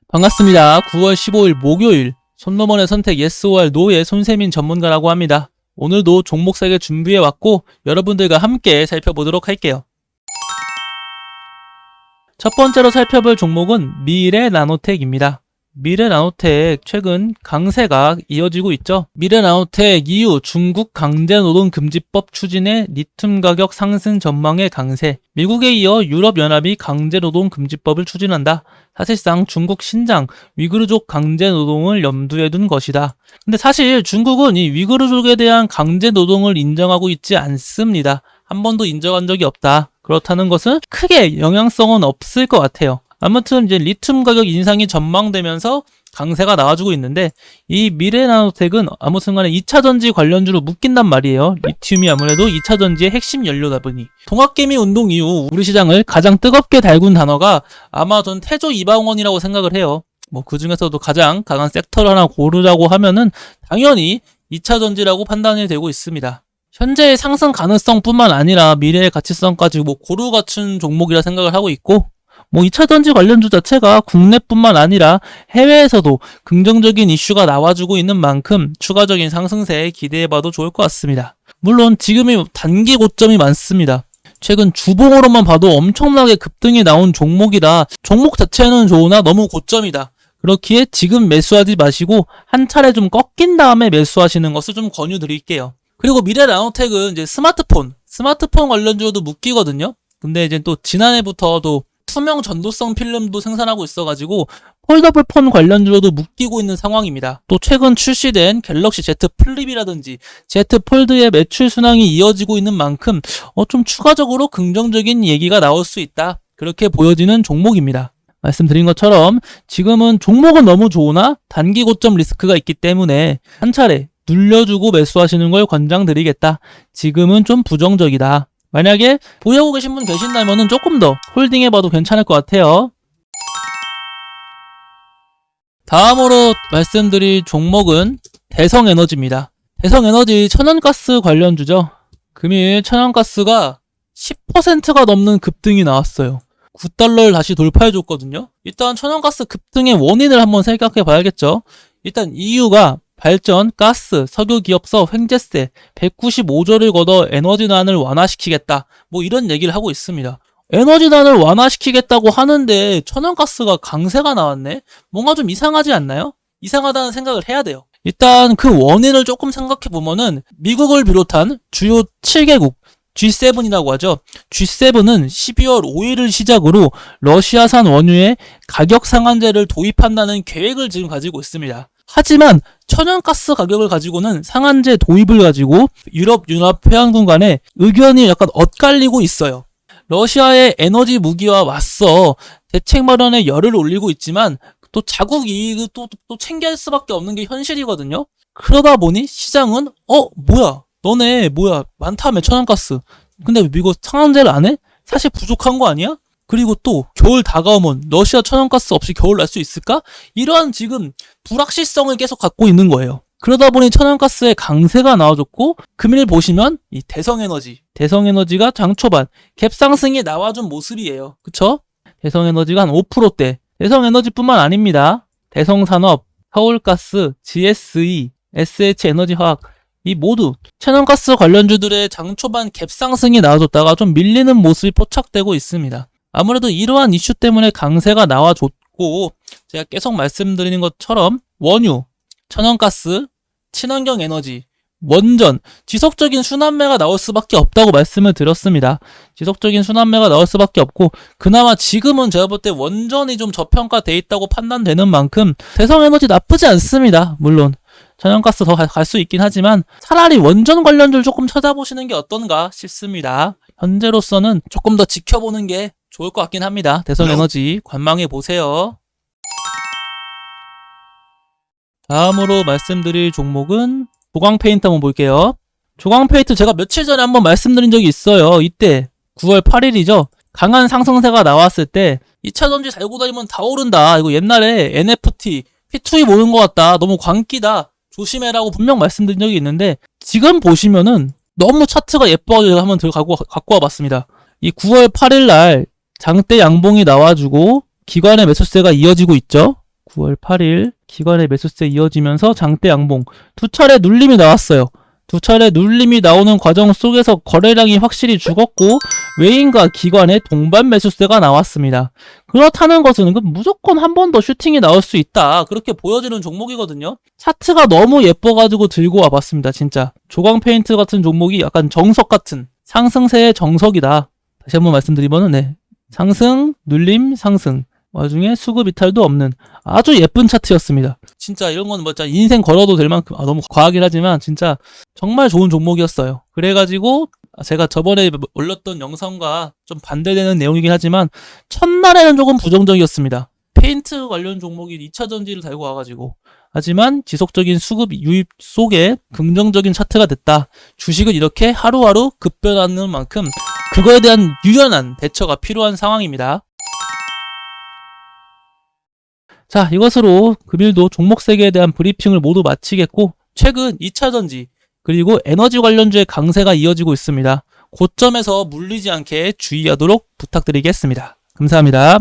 반갑습니다. 9월 15일 목요일 손놈원의 선택 yes or no의 손세민 전문가라고 합니다. 오늘도 종목 3개 준비해왔고 여러분들과 함께 살펴보도록 할게요. 첫 번째로 살펴볼 종목은 미래나노텍입니다. 미래나노텍 최근 강세가 이어지고 있죠. 미래나노텍 이후 중국 강제노동금지법 추진에 리튬 가격 상승 전망의 강세, 미국에 이어 유럽연합이 강제노동금지법을 추진한다. 사실상 중국 신장 위구르족 강제노동을 염두에 둔 것이다. 근데 사실 중국은 이 위구르족에 대한 강제노동을 인정하고 있지 않습니다. 한 번도 인정한 적이 없다. 그렇다는 것은 크게 영향성은 없을 것 같아요. 아무튼 이제 리튬 가격 인상이 전망되면서 강세가 나와주고 있는데 이 미래나노텍은 아무튼간에 2차전지 관련주로 묶인단 말이에요. 리튬이 아무래도 2차전지의 핵심 연료다 보니 동학개미 운동 이후 우리 시장을 가장 뜨겁게 달군 단어가 아마 전 태조 이방원이라고 생각을 해요. 뭐 그 중에서도 가장 강한 섹터를 하나 고르라고 하면은 당연히 2차전지라고 판단이 되고 있습니다. 현재의 상승 가능성뿐만 아니라 미래의 가치성까지 뭐 고루 갖춘 종목이라 생각을 하고 있고, 뭐 2차전지 관련주 자체가 국내뿐만 아니라 해외에서도 긍정적인 이슈가 나와주고 있는 만큼 추가적인 상승세에 기대해봐도 좋을 것 같습니다. 물론 지금이 단기 고점이 많습니다. 최근 주봉으로만 봐도 엄청나게 급등이 나온 종목이라 종목 자체는 좋으나 너무 고점이다. 그렇기에 지금 매수하지 마시고 한 차례 좀 꺾인 다음에 매수하시는 것을 좀 권유드릴게요. 그리고 미래나노텍은 이제 스마트폰 관련주로도 묶이거든요. 근데 이제 또 지난해부터도 투명 전도성 필름도 생산하고 있어가지고 폴더블 폰 관련주로도 묶이고 있는 상황입니다. 또 최근 출시된 갤럭시 Z 플립이라든지 Z 폴드의 매출 순항이 이어지고 있는 만큼 좀 추가적으로 긍정적인 얘기가 나올 수 있다. 그렇게 보여지는 종목입니다. 말씀드린 것처럼 지금은 종목은 너무 좋으나 단기 고점 리스크가 있기 때문에 한 차례 눌려주고 매수하시는 걸 권장드리겠다. 지금은 좀 부정적이다. 만약에 보유하고 계신 분 계신다면 조금 더 홀딩해봐도 괜찮을 것 같아요. 다음으로 말씀드릴 종목은 대성에너지입니다. 대성에너지 천연가스 관련주죠. 금일 천연가스가 10%가 넘는 급등이 나왔어요. 9달러를 다시 돌파해줬거든요. 일단 천연가스 급등의 원인을 한번 생각해 봐야겠죠. 일단 이유가 발전, 가스, 석유기업서 횡재세 195조를 걷어 에너지난을 완화시키겠다. 뭐 이런 얘기를 하고 있습니다. 에너지난을 완화시키겠다고 하는데 천연가스가 강세가 나왔네? 뭔가 좀 이상하지 않나요? 이상하다는 생각을 해야 돼요. 일단 그 원인을 조금 생각해 보면은 미국을 비롯한 주요 7개국 G7이라고 하죠. G7은 12월 5일을 시작으로 러시아산 원유의 가격 상한제를 도입한다는 계획을 지금 가지고 있습니다. 하지만 천연가스 가격을 가지고는 상한제 도입을 가지고 유럽연합회원군 간에 의견이 약간 엇갈리고 있어요. 러시아의 에너지 무기와 맞서 대책 마련에 열을 올리고 있지만 또 자국 이익을 또 챙길 수밖에 없는 게 현실이거든요. 그러다 보니 시장은 너네 많다며 천연가스. 근데 왜 미국 상한제를 안 해? 사실 부족한 거 아니야? 그리고 또 겨울 다가오면 러시아 천연가스 없이 겨울 날 수 있을까? 이러한 지금 불확실성을 계속 갖고 있는 거예요. 그러다 보니 천연가스의 강세가 나와줬고 금일 보시면 이 대성에너지가 장 초반 갭상승이 나와준 모습이에요. 그쵸? 대성에너지가 한 5%대. 대성에너지뿐만 아닙니다. 대성산업, 서울가스, GSE, SH에너지화학 이 모두 천연가스 관련주들의 장 초반 갭상승이 나와줬다가 좀 밀리는 모습이 포착되고 있습니다. 아무래도 이러한 이슈 때문에 강세가 나와줬고 제가 계속 말씀드리는 것처럼 원유, 천연가스, 친환경 에너지, 원전, 지속적인 순환매가 나올 수밖에 없다고 말씀을 드렸습니다. 지속적인 순환매가 나올 수밖에 없고 그나마 지금은 제가 볼 때 원전이 좀 저평가돼 있다고 판단되는 만큼 대성에너지 나쁘지 않습니다. 물론 천연가스 더 갈 수 있긴 하지만 차라리 원전 관련주를 조금 찾아보시는 게 어떤가 싶습니다. 현재로서는 조금 더 지켜보는 게 좋을 것 같긴 합니다. 대성에너지 관망해 보세요. 다음으로 말씀드릴 종목은 도광페인트 한번 볼게요. 조광페이트 제가 며칠 전에 한번 말씀드린 적이 있어요. 이때 9월 8일이죠. 강한 상승세가 나왔을 때 2차전지 달고 다니면 다 오른다. 이거 옛날에 NFT, P2E 모는 것 같다. 너무 광기다. 조심해라고 분명 말씀드린 적이 있는데 지금 보시면은 너무 차트가 예뻐가지고 제가 한번 갖고 와봤습니다. 이 9월 8일 날 장대 양봉이 나와주고 기관의 매수세가 이어지고 있죠. 9월 8일 기관의 매수세 이어지면서 장대 양봉 두 차례 눌림이 나왔어요. 두 차례 눌림이 나오는 과정 속에서 거래량이 확실히 죽었고 외인과 기관의 동반 매수세가 나왔습니다. 그렇다는 것은 무조건 한 번 더 슈팅이 나올 수 있다. 그렇게 보여지는 종목이거든요. 차트가 너무 예뻐가지고 들고 와봤습니다. 진짜 조광페인트 같은 종목이 약간 정석 같은 상승세의 정석이다. 다시 한번 말씀드리면은 네. 상승, 눌림, 상승. 와중에 수급 이탈도 없는 아주 예쁜 차트였습니다. 진짜 이런 건 뭐 진짜 인생 걸어도 될 만큼 너무 과하긴 하지만 진짜 정말 좋은 종목이었어요. 그래가지고 제가 저번에 올렸던 영상과 좀 반대되는 내용이긴 하지만 첫날에는 조금 부정적이었습니다. 페인트 관련 종목이 2차전지를 달고 와가지고 하지만 지속적인 수급 유입 속에 긍정적인 차트가 됐다. 주식은 이렇게 하루하루 급변하는 만큼 그거에 대한 유연한 대처가 필요한 상황입니다. 자, 이것으로 금일도 종목 세계에 대한 브리핑을 모두 마치겠고 최근 2차전지 그리고 에너지 관련주의 강세가 이어지고 있습니다. 고점에서 물리지 않게 주의하도록 부탁드리겠습니다. 감사합니다.